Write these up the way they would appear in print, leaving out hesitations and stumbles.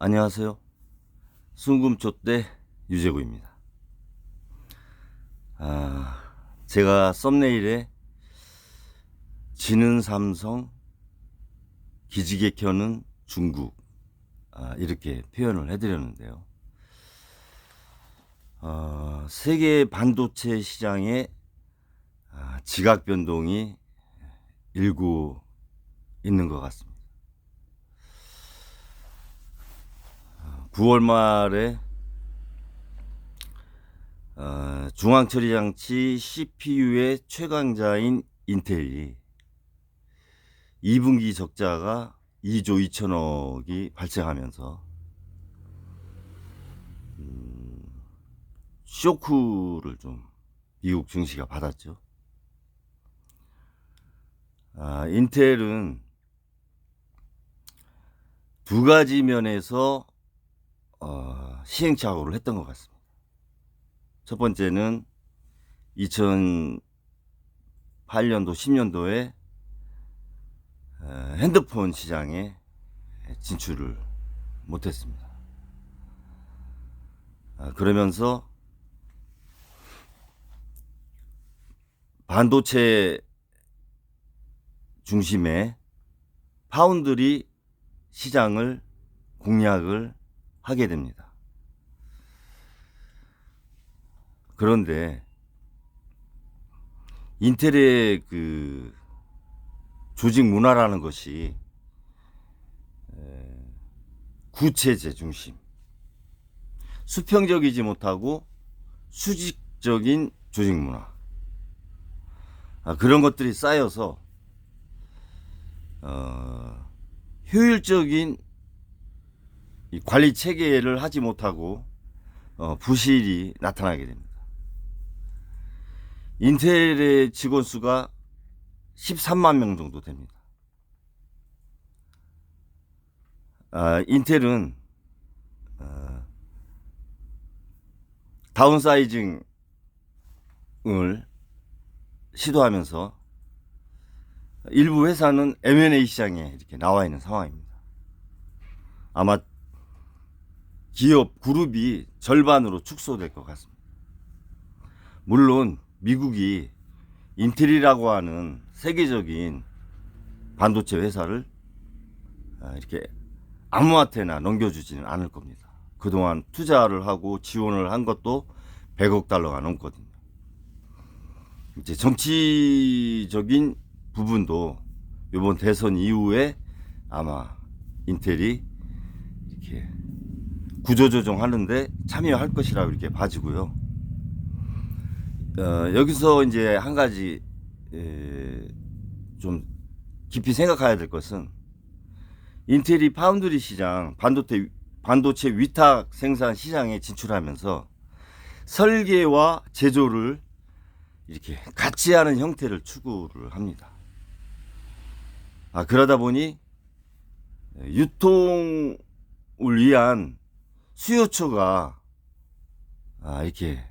안녕하세요. 순금초대 유재구입니다. 제가 썸네일에 지는 삼성, 기지개 켜는 중국, 이렇게 표현을 해드렸는데요. 세계 반도체 시장의 지각 변동이 일고 있는 것 같습니다. 9월 말에 중앙처리장치 CPU의 최강자인 인텔이 2분기 적자가 2조 2천억이 발생하면서 쇼크를 좀 미국 증시가 받았죠. 인텔은 두 가지 면에서 시행착오를 했던 것 같습니다. 첫 번째는 2008년도, 10년도에 핸드폰 시장에 진출을 못했습니다. 그러면서 반도체 중심의 파운드리 시장을 공략을 하게 됩니다. 그런데 인텔의 그 조직 문화라는 것이 구체제 중심, 수평적이지 못하고 수직적인 조직 문화, 그런 것들이 쌓여서 효율적인 이 관리 체계를 하지 못하고 부실이 나타나게 됩니다. 인텔의 직원 수가 13만 명 정도 됩니다. 인텔은 다운사이징을 시도하면서 일부 회사는 M&A 시장에 이렇게 나와 있는 상황입니다. 아마 기업 그룹이 절반으로 축소될 것 같습니다. 물론 미국이 인텔이라고 하는 세계적인 반도체 회사를 이렇게 아무한테나 넘겨주지는 않을 겁니다. 그동안 투자를 하고 지원을 한 것도 100억 달러가 넘거든요. 이제 정치적인 부분도 이번 대선 이후에 아마 인텔이 이렇게 구조조정하는데 참여할 것이라고 이렇게 봐지고요. 여기서 이제 한 가지 좀 깊이 생각해야 될 것은 인텔이 파운드리 시장, 반도체 위탁 생산 시장에 진출하면서 설계와 제조를 이렇게 같이 하는 형태를 추구를 합니다. 그러다 보니 유통을 위한 수요처가 이렇게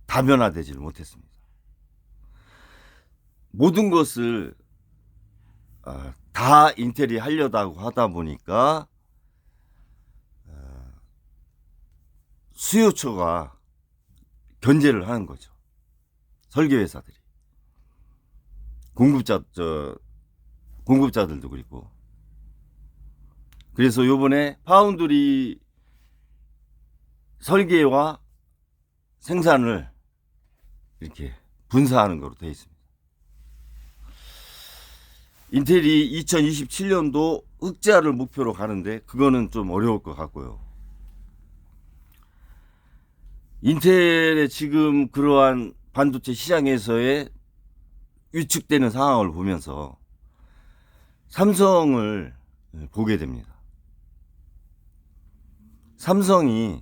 다변화되지를 못했습니다. 모든 것을 다 인텔이 하려고 하다 보니까 수요처가 견제를 하는 거죠. 설계회사들이, 공급자들도 그리고. 그래서 요번에 파운드리 설계와 생산을 이렇게 분사하는 거로 되어 있습니다. 인텔이 2027년도 흑자를 목표로 가는데 그거는 좀 어려울 것 같고요. 인텔의 지금 그러한 반도체 시장에서의 위축되는 상황을 보면서 삼성을 보게 됩니다. 삼성이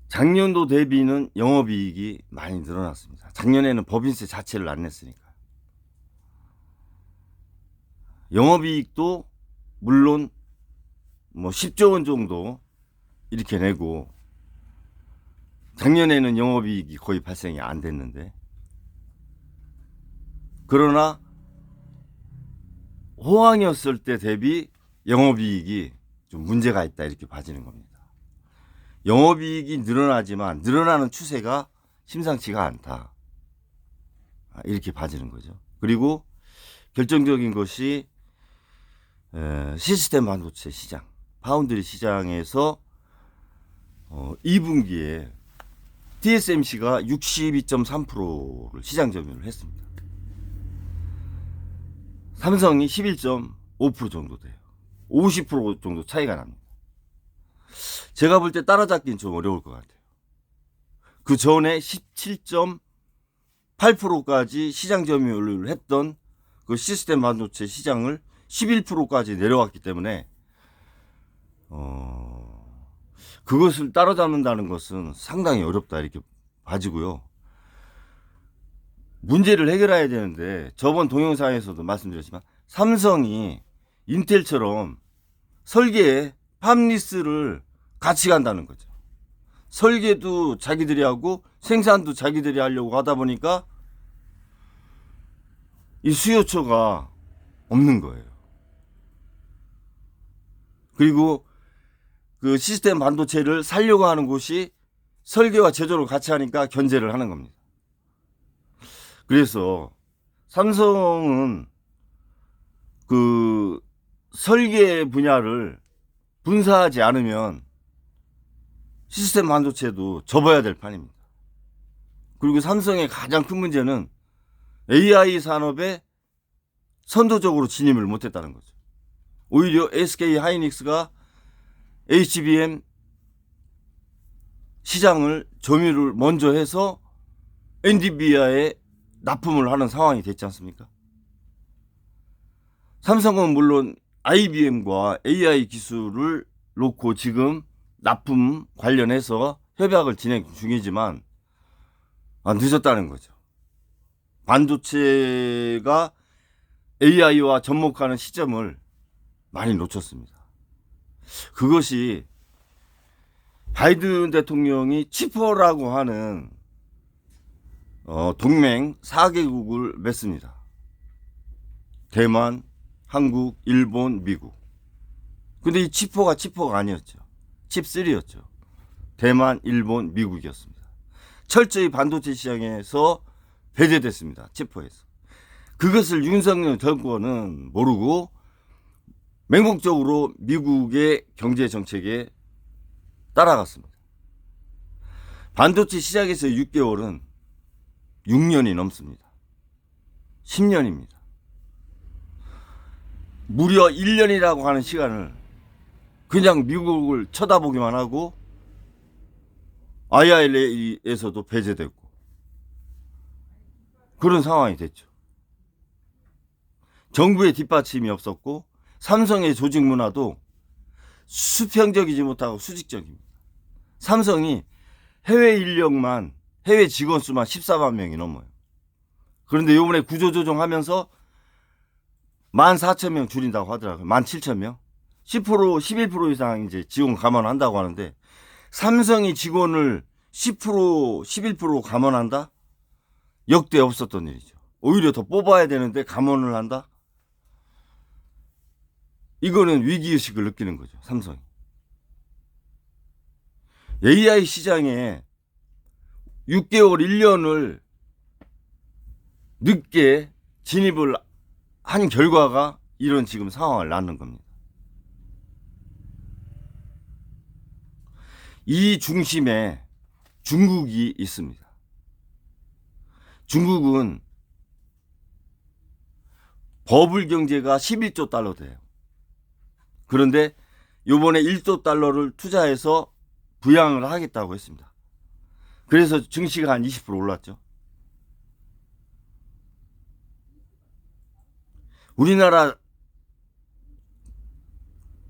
작년도 대비는 영업이익이 많이 늘어났습니다. 작년에는 법인세 자체를 안 냈으니까. 영업이익도 물론 뭐 10조 원 정도 이렇게 내고, 작년에는 영업이익이 거의 발생이 안 됐는데, 그러나 호황이었을 때 대비 영업이익이 좀 문제가 있다 이렇게 봐지는 겁니다. 영업이익이 늘어나지만 늘어나는 추세가 심상치가 않다. 이렇게 봐지는 거죠. 그리고 결정적인 것이 시스템 반도체 시장, 파운드리 시장에서 2분기에 TSMC가 62.3%를 시장 점유를 했습니다. 삼성이 11.5% 정도 돼요. 50% 정도 차이가 납니다. 제가 볼 때 따라잡기는 좀 어려울 것 같아요. 그 전에 17.8%까지 시장 점유율을 했던 그 시스템 반도체 시장을 11%까지 내려왔기 때문에 그것을 따라잡는다는 것은 상당히 어렵다 이렇게 봐지고요. 문제를 해결해야 되는데 저번 동영상에서도 말씀드렸지만 삼성이 인텔처럼 설계에 팜리스를 같이 간다는 거죠. 설계도 자기들이 하고 생산도 자기들이 하려고 하다 보니까 이 수요처가 없는 거예요. 그리고 그 시스템 반도체를 살려고 하는 곳이 설계와 제조를 같이 하니까 견제를 하는 겁니다. 그래서 삼성은 그 설계 분야를 분사하지 않으면 시스템 반도체도 접어야 될 판입니다. 그리고 삼성의 가장 큰 문제는 AI 산업에 선도적으로 진입을 못했다는 거죠. 오히려 SK 하이닉스가 HBM 시장을 점유를 먼저 해서 엔비디아에 납품을 하는 상황이 됐지 않습니까? 삼성은 물론 IBM과 AI 기술을 놓고 지금 납품 관련해서 협약을 진행 중이지만 늦었다는 거죠. 반도체가 AI와 접목하는 시점을 많이 놓쳤습니다. 그것이 바이든 대통령이 치포라고 하는 동맹 4개국을 맺습니다. 대만, 한국, 일본, 미국. 근데 이 치포가 아니었죠. 칩3였죠. 대만, 일본, 미국이었습니다. 철저히 반도체 시장에서 배제됐습니다. 치포에서. 그것을 윤석열 정권은 모르고 맹목적으로 미국의 경제 정책에 따라갔습니다. 반도체 시작에서 6개월은 6년이 넘습니다. 10년입니다. 무려 1년이라고 하는 시간을 그냥 미국을 쳐다보기만 하고 IRA에서도 배제됐고 그런 상황이 됐죠. 정부의 뒷받침이 없었고 삼성의 조직 문화도 수평적이지 못하고 수직적입니다. 삼성이 해외 인력만 해외 직원 수만 14만 명이 넘어요. 그런데 이번에 구조조정하면서 14,000명 줄인다고 하더라고요. 17,000명. 10%, 11% 이상 이제 직원 감원한다고 하는데 삼성이 직원을 10%, 11% 감원한다? 역대 없었던 일이죠. 오히려 더 뽑아야 되는데 감원을 한다? 이거는 위기의식을 느끼는 거죠. 삼성이. AI 시장에 6개월, 1년을 늦게 진입을 한 결과가 이런 지금 상황을 낳는 겁니다. 이 중심에 중국이 있습니다. 중국은 버블 경제가 11조 달러 돼요. 그런데 이번에 1조 달러를 투자해서 부양을 하겠다고 했습니다. 그래서 증시가 한 20% 올랐죠. 우리나라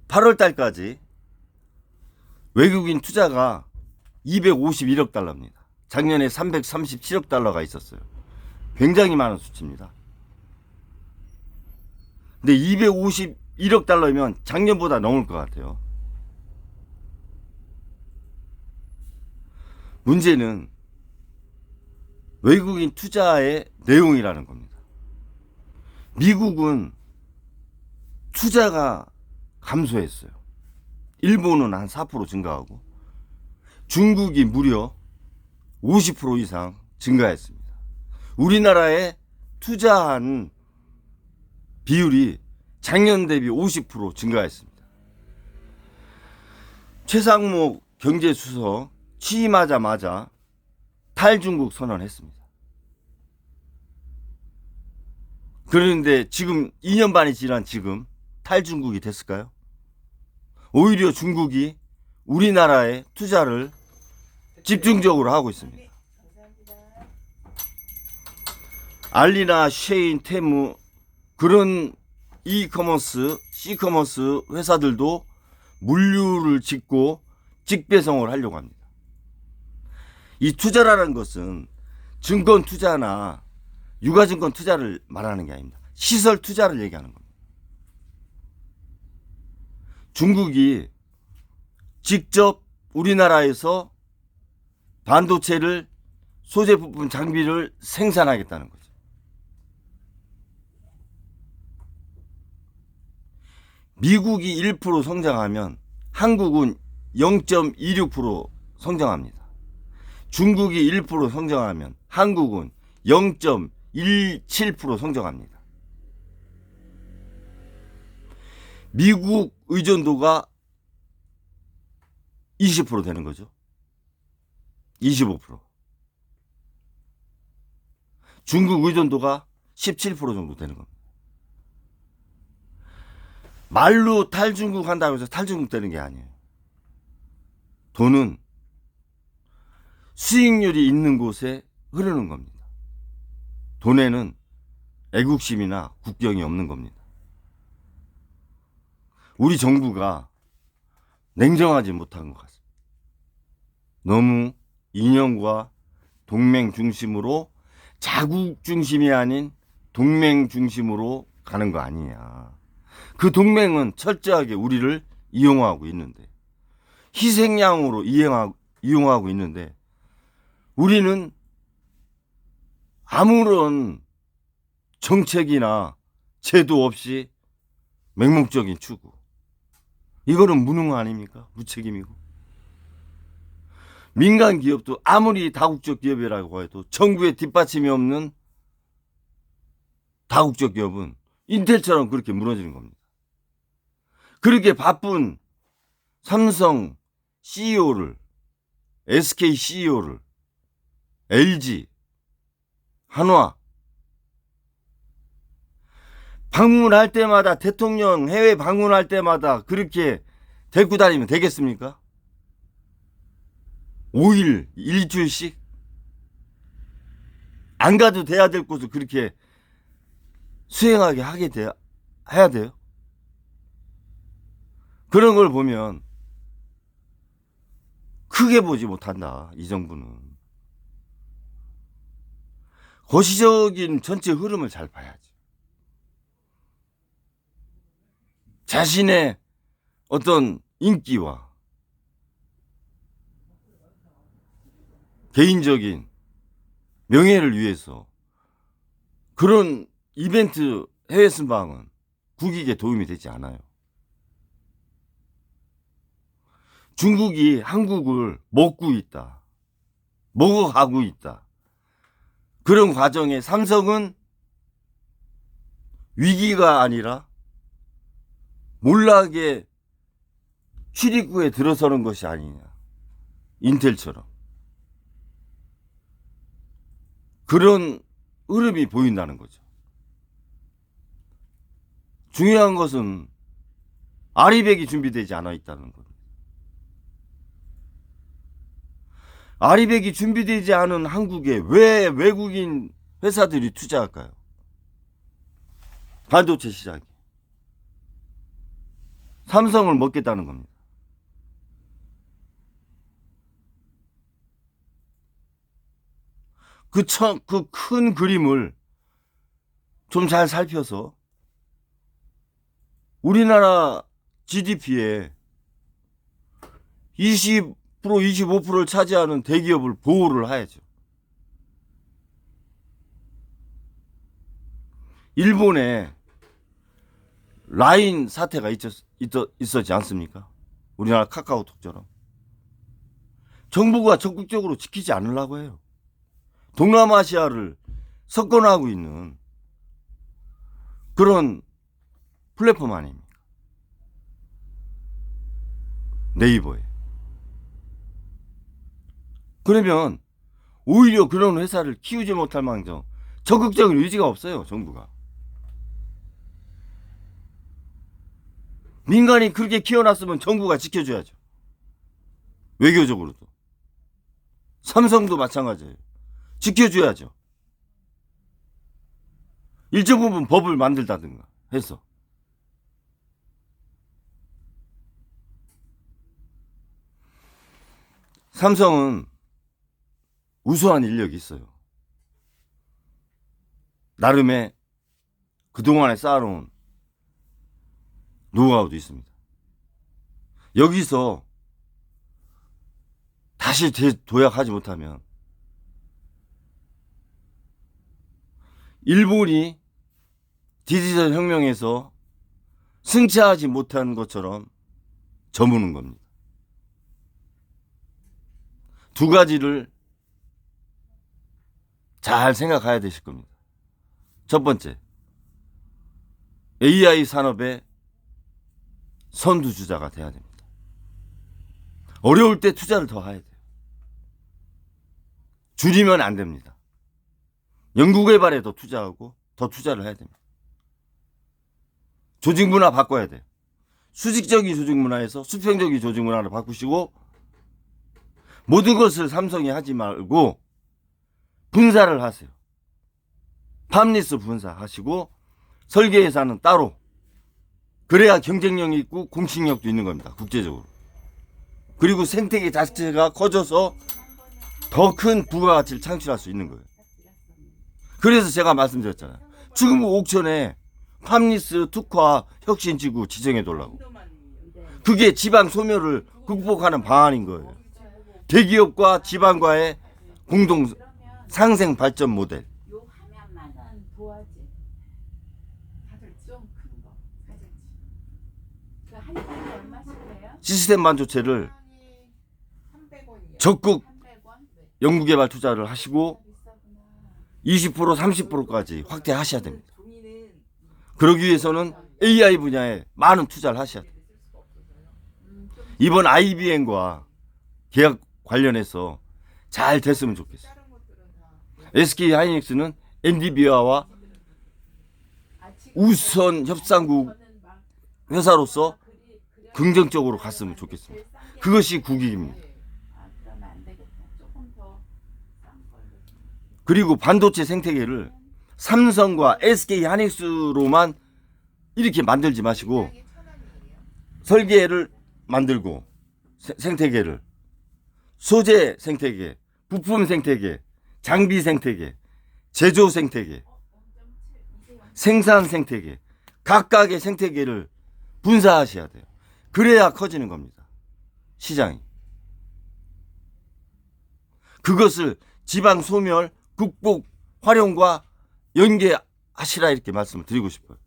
8월 달까지 외국인 투자가 251억 달러입니다. 작년에 337억 달러가 있었어요. 굉장히 많은 수치입니다. 근데 251억 달러면 작년보다 넘을 것 같아요. 문제는 외국인 투자의 내용이라는 겁니다. 미국은 투자가 감소했어요. 일본은 한 4% 증가하고 중국이 무려 50% 이상 증가했습니다. 우리나라에 투자한 비율이 작년 대비 50% 증가했습니다. 최상목 경제수석 취임하자마자 탈중국 선언했습니다. 그런데 지금 2년 반이 지난 지금 탈중국이 됐을까요? 오히려 중국이 우리나라에 투자를 집중적으로 하고 있습니다. 알리나, 쉐인, 테무 그런 이커머스, C커머스 회사들도 물류를 짓고 직배송을 하려고 합니다. 이 투자라는 것은 증권 투자나 유가증권 투자를 말하는 게 아닙니다. 시설 투자를 얘기하는 겁니다. 중국이 직접 우리나라에서 반도체를 소재 부품 장비를 생산하겠다는 거죠. 미국이 1% 성장하면 한국은 0.26% 성장합니다. 중국이 1% 성장하면 한국은 0.17% 성장합니다. 미국 의존도가 20% 되는 거죠. 25%. 중국 의존도가 17% 정도 되는 겁니다. 말로 탈중국 한다고 해서 탈중국 되는 게 아니에요. 돈은 수익률이 있는 곳에 흐르는 겁니다. 돈에는 애국심이나 국경이 없는 겁니다. 우리 정부가 냉정하지 못한 것 같습니다. 너무 이념과 동맹 중심으로 자국 중심이 아닌 동맹 중심으로 가는 거 아니냐. 그 동맹은 철저하게 우리를 이용하고 있는데 희생양으로 이용하고 있는데 우리는 아무런 정책이나 제도 없이 맹목적인 추구. 이거는 무능 아닙니까? 무책임이고. 민간 기업도 아무리 다국적 기업이라고 해도 정부의 뒷받침이 없는 다국적 기업은 인텔처럼 그렇게 무너지는 겁니다. 그렇게 바쁜 삼성 CEO를, SK CEO를, LG, 한화 방문할 때마다 대통령 해외 방문할 때마다 그렇게 데리고 다니면 되겠습니까? 5일, 일주일씩? 안 가도 돼야 될 곳을 그렇게 수행하게 해야 돼요? 그런 걸 보면 크게 보지 못한다, 이 정부는. 거시적인 전체 흐름을 잘 봐야지. 자신의 어떤 인기와 개인적인 명예를 위해서 그런 이벤트 해외 순방은 국익에 도움이 되지 않아요. 중국이 한국을 먹고 있다. 먹어가고 있다. 그런 과정에 삼성은 위기가 아니라 몰락의 출입구에 들어서는 것이 아니냐. 인텔처럼. 그런 흐름이 보인다는 거죠. 중요한 것은 아리백이 준비되지 않아 있다는 겁니다. 아리백이 준비되지 않은 한국에 왜 외국인 회사들이 투자할까요? 반도체 시장에. 삼성을 먹겠다는 겁니다. 그 큰 그림을 좀 잘 살펴서 우리나라 GDP에 20%, 25%를 차지하는 대기업을 보호를 해야죠. 일본에 라인 사태가 있었지 않습니까? 우리나라 카카오톡처럼. 정부가 적극적으로 지키지 않으려고 해요. 동남아시아를 석권하고 있는 그런 플랫폼 아닙니까? 네이버에. 그러면 오히려 그런 회사를 키우지 못할 망정 적극적인 의지가 없어요, 정부가. 민간이 그렇게 키워놨으면 정부가 지켜줘야죠. 외교적으로도. 삼성도 마찬가지예요. 지켜줘야죠. 일정 부분 법을 만들다든가 해서. 삼성은 우수한 인력이 있어요. 나름의 그동안에 쌓아놓은 노하우도 있습니다. 여기서 다시 도약하지 못하면 일본이 디지털 혁명에서 승차하지 못한 것처럼 저무는 겁니다. 두 가지를 잘 생각해야 되실 겁니다. 첫 번째, AI 산업의 선두주자가 돼야 됩니다. 어려울 때 투자를 더 해야 돼요. 줄이면 안 됩니다. 연구개발에 더 투자하고 더 투자를 해야 됩니다. 조직문화 바꿔야 돼요. 수직적인 조직문화에서 수평적인 조직문화를 바꾸시고 모든 것을 삼성이 하지 말고 분사를 하세요. 팜리스 분사하시고 설계 예산은 따로. 그래야 경쟁력이 있고 공신력도 있는 겁니다. 국제적으로. 그리고 생태계 자체가 커져서 더 큰 부가가치를 창출할 수 있는 거예요. 그래서 제가 말씀드렸잖아요. 지금 옥천에 팜리스 특화 혁신지구 지정해달라고. 그게 지방 소멸을 극복하는 방안인 거예요. 대기업과 지방과의 공동 상생 발전 모델. 요 화면만은 도화지. 다들 좀 큰 거. 가졌지. 그 한 장이 얼마씩 돼요? 시스템 반도체를 300원이요. 적극 300원? 네. 연구개발 투자를 하시고 비싸구나. 20% 30%까지 확대하셔야 됩니다. 그러기 위해서는 AI 분야에 많은 투자를 하셔야 돼요. 이번 IBM과 계약 관련해서 잘 됐으면 좋겠어요. SK 하이닉스는 엔비디아와 우선 협상국 회사로서 긍정적으로 갔으면 좋겠습니다. 그것이 국익입니다. 그리고 반도체 생태계를 삼성과 SK 하이닉스로만 이렇게 만들지 마시고 설계를 만들고 생태계를 소재 생태계, 부품 생태계, 장비 생태계, 제조 생태계, 생산 생태계, 각각의 생태계를 분사하셔야 돼요. 그래야 커지는 겁니다. 시장이. 그것을 지방 소멸, 극복, 활용과 연계하시라 이렇게 말씀을 드리고 싶어요.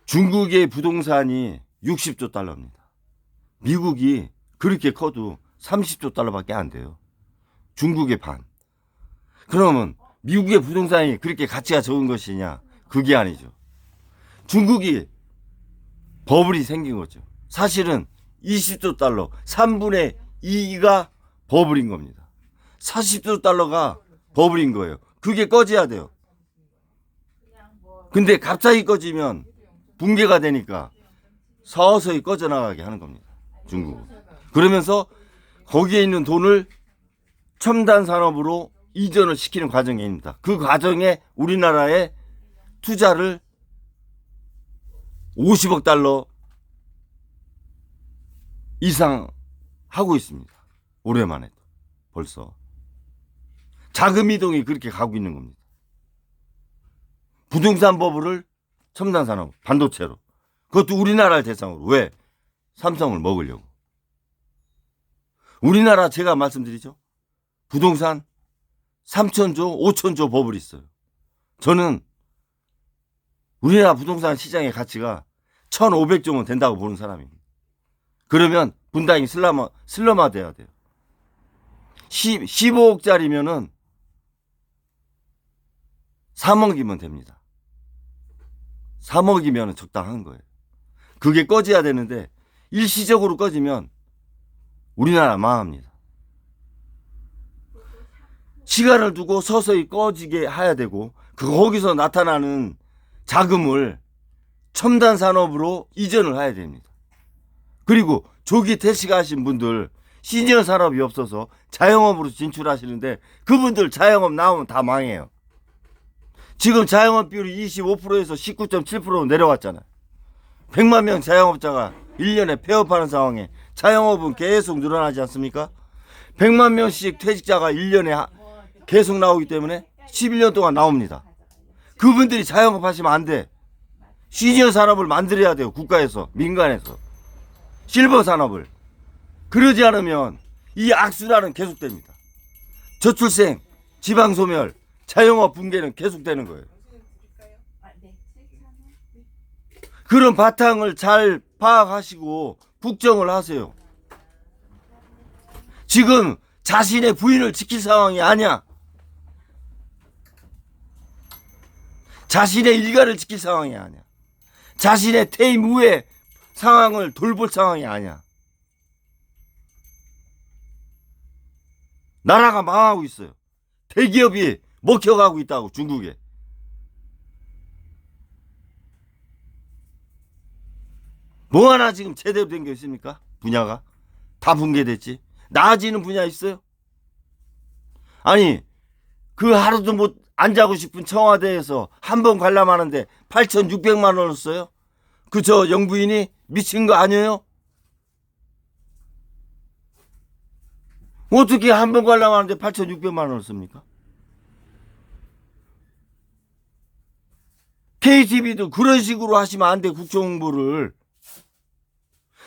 중국의 부동산이 60조 달러입니다. 미국이 그렇게 커도 30조 달러밖에 안 돼요. 중국의 반. 그러면 미국의 부동산이 그렇게 가치가 적은 것이냐? 그게 아니죠. 중국이 버블이 생긴 거죠. 사실은 20조 달러, 3분의 2가 버블인 겁니다. 40조 달러가 버블인 거예요. 그게 꺼져야 돼요. 근데 갑자기 꺼지면 붕괴가 되니까 서서히 꺼져나가게 하는 겁니다. 중국은. 그러면서 거기에 있는 돈을 첨단 산업으로 이전을 시키는 과정입니다. 그 과정에 우리나라의 투자를 50억 달러 이상 하고 있습니다. 올해만 해도 벌써. 자금 이동이 그렇게 가고 있는 겁니다. 부동산 버블을 첨단 산업, 반도체로. 그것도 우리나라를 대상으로. 왜? 삼성을 먹으려고. 우리나라 제가 말씀드리죠. 부동산 3천조, 5천조 버블이 있어요. 저는 우리나라 부동산 시장의 가치가 1,500조는 된다고 보는 사람입니다. 그러면 분당이 슬럼화 돼야 돼요. 15억짜리면은 3억이면 됩니다. 3억이면 적당한 거예요. 그게 꺼져야 되는데 일시적으로 꺼지면 우리나라 망합니다. 시간을 두고 서서히 꺼지게 해야 되고 거기서 나타나는 자금을 첨단 산업으로 이전을 해야 됩니다. 그리고 조기 퇴직하신 분들 시니어 산업이 없어서 자영업으로 진출하시는데 그분들 자영업 나오면 다 망해요. 지금 자영업 비율이 25%에서 19.7%로 내려왔잖아요. 100만 명 자영업자가 1년에 폐업하는 상황에 자영업은 계속 늘어나지 않습니까? 100만 명씩 퇴직자가 1년에 계속 나오기 때문에 11년 동안 나옵니다. 그분들이 자영업 하시면 안 돼. 시니어 산업을 만들어야 돼요. 국가에서, 민간에서. 실버 산업을. 그러지 않으면 이 악순환은 계속됩니다. 저출생, 지방소멸, 자영업 붕괴는 계속되는 거예요. 그런 바탕을 잘 파악하시고 국정을 하세요. 지금 자신의 부인을 지킬 상황이 아니야. 자신의 일가를 지킬 상황이 아니야. 자신의 퇴임 후의 상황을 돌볼 상황이 아니야. 나라가 망하고 있어요. 대기업이 먹혀가고 있다고, 중국에. 뭐 하나 지금 제대로 된 게 있습니까? 분야가 다 붕괴됐지. 나아지는 분야 있어요? 아니, 그 하루도 못 안 자고 싶은 청와대에서 한 번 관람하는데 8,600만 원을 써요? 그 저 영부인이 미친 거 아니에요? 어떻게 한 번 관람하는데 8,600만 원을 씁니까? KTV도 그런 식으로 하시면 안 돼. 국정홍보를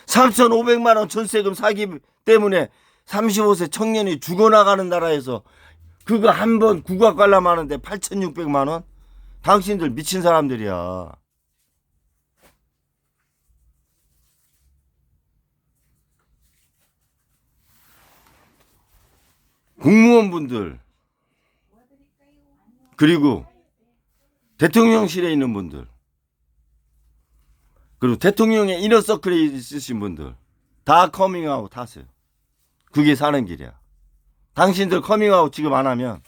3,500만 원 전세금 사기 때문에 35세 청년이 죽어나가는 나라에서 그거 한 번 국악 관람하는데 8,600만 원? 당신들 미친 사람들이야. 공무원분들, 그리고 대통령실에 있는 분들, 그리고 대통령의 이너서클에 있으신 분들 다 커밍아웃 하세요. 그게 사는 길이야. 당신들 커밍아웃 지금 안 하면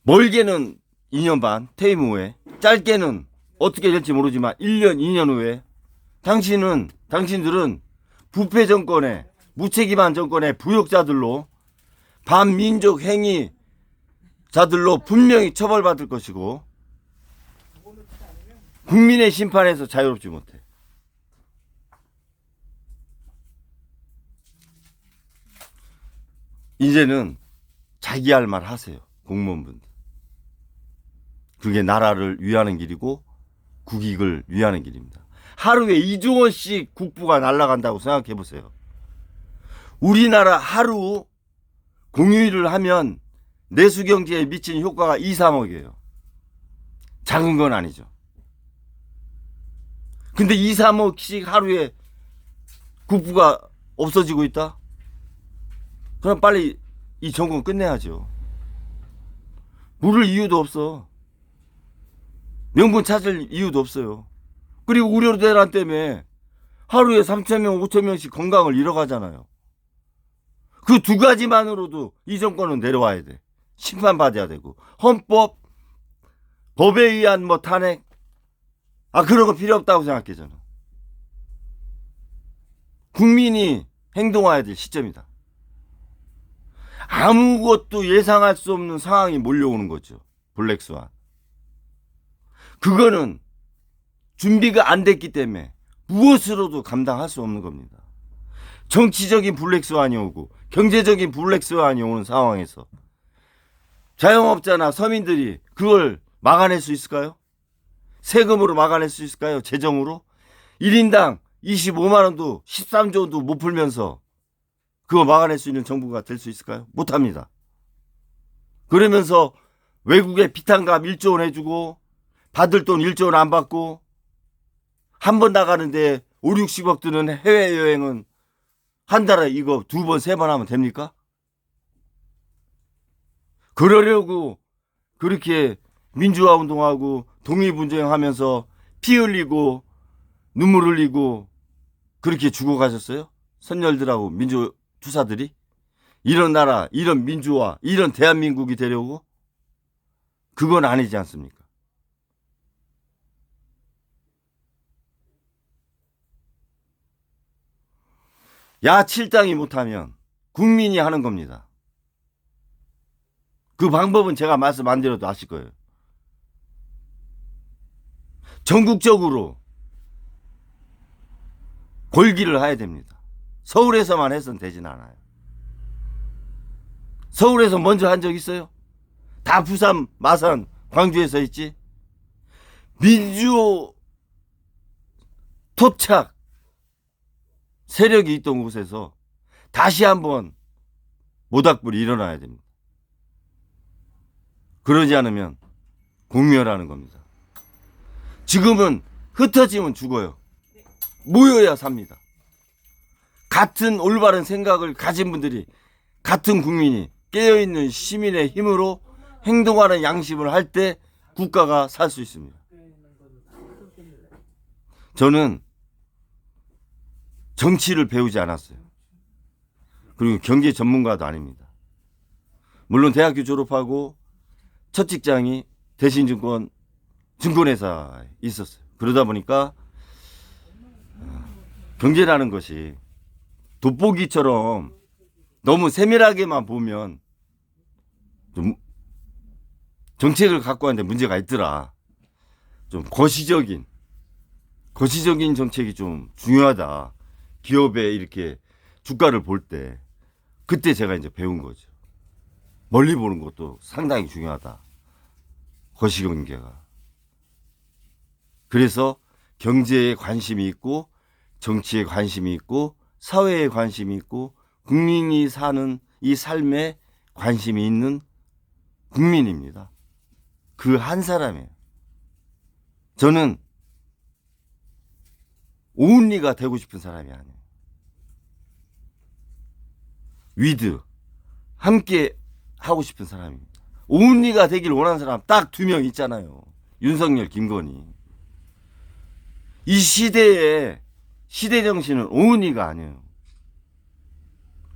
멀게는 2년 반 퇴임 후에, 짧게는 어떻게 될지 모르지만 1년 2년 후에 당신들은 부패 정권의, 무책임한 정권의 부역자들로, 반민족 행위자들로 분명히 처벌받을 것이고 국민의 심판에서 자유롭지 못해. 이제는 자기 할 말 하세요. 공무원분들. 그게 나라를 위하는 길이고 국익을 위하는 길입니다. 하루에 2조 원씩 국부가 날아간다고 생각해 보세요. 우리나라 하루 공휴일을 하면 내수경제에 미치는 효과가 2, 3억이에요. 작은 건 아니죠. 근데 2, 3억씩 하루에 국부가 없어지고 있다? 그럼 빨리 이 정권 끝내야죠. 물을 이유도 없어. 명분 찾을 이유도 없어요. 그리고 의료대란 때문에 하루에 3,000명, 5,000명씩 건강을 잃어가잖아요. 그 두 가지만으로도 이 정권은 내려와야 돼. 심판받아야 되고. 헌법, 법에 의한 뭐 탄핵, 그런 거 필요 없다고 생각해, 저는. 국민이 행동해야 될 시점이다. 아무것도 예상할 수 없는 상황이 몰려오는 거죠. 블랙스완. 그거는 준비가 안 됐기 때문에 무엇으로도 감당할 수 없는 겁니다. 정치적인 블랙스완이 오고 경제적인 블랙스완이 오는 상황에서 자영업자나 서민들이 그걸 막아낼 수 있을까요? 세금으로 막아낼 수 있을까요? 재정으로? 1인당 25만 원도 13조도 못 풀면서 그거 막아낼 수 있는 정부가 될 수 있을까요? 못합니다. 그러면서 외국에 비탄감 1조 원 해주고 받을 돈 1조 원 안 받고 한 번 나가는데 5, 60억 드는 해외여행은 한 달에 이거 2번, 3번 하면 됩니까? 그러려고 그렇게 민주화 운동하고 독립운동하면서 피 흘리고 눈물 흘리고 그렇게 죽어가셨어요? 선열들하고 민주 투사들이? 이런 나라, 이런 민주화, 이런 대한민국이 되려고? 그건 아니지 않습니까? 야칠당이 못하면 국민이 하는 겁니다. 그 방법은 제가 말씀 안 드려도 아실 거예요. 전국적으로 골기를 해야 됩니다. 서울에서만 해서는 되진 않아요. 서울에서 먼저 한 적 있어요? 다 부산, 마산, 광주에서 있지? 민주 토착 세력이 있던 곳에서 다시 한번 모닥불이 일어나야 됩니다. 그러지 않으면 공멸하는 겁니다. 지금은 흩어지면 죽어요. 모여야 삽니다. 같은 올바른 생각을 가진 분들이, 같은 국민이 깨어있는 시민의 힘으로 행동하는 양심을 할 때 국가가 살 수 있습니다. 저는 정치를 배우지 않았어요. 그리고 경제 전문가도 아닙니다. 물론 대학교 졸업하고 첫 직장이 대신증권 증권회사에 있었어요. 그러다 보니까 경제라는 것이 돋보기처럼 너무 세밀하게만 보면 좀 정책을 갖고 왔는데 문제가 있더라. 좀 거시적인 정책이 좀 중요하다. 기업에 이렇게 주가를 볼 때 그때 제가 이제 배운 거죠. 멀리 보는 것도 상당히 중요하다. 거시경제가. 그래서 경제에 관심이 있고 정치에 관심이 있고 사회에 관심이 있고 국민이 사는 이 삶에 관심이 있는 국민입니다. 그 한 사람이에요. 저는 온리가 되고 싶은 사람이 아니에요. 위드 함께 하고 싶은 사람입니다. 온리가 되길 원하는 사람 딱 2명 있잖아요. 윤석열, 김건희. 이 시대의 시대 정신은 온리가 아니에요.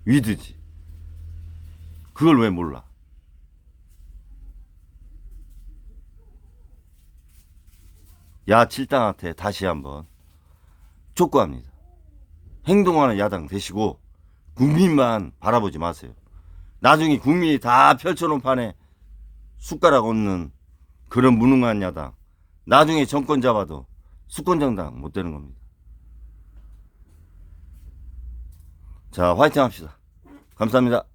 위드지. 그걸 왜 몰라? 야칠당한테 다시 한번 촉구합니다. 행동하는 야당 되시고 국민만 바라보지 마세요. 나중에 국민이 다 펼쳐놓은 판에 숟가락 얹는 그런 무능한 야당. 나중에 정권 잡아도 수권정당 못 되는 겁니다. 자, 화이팅 합시다. 감사합니다.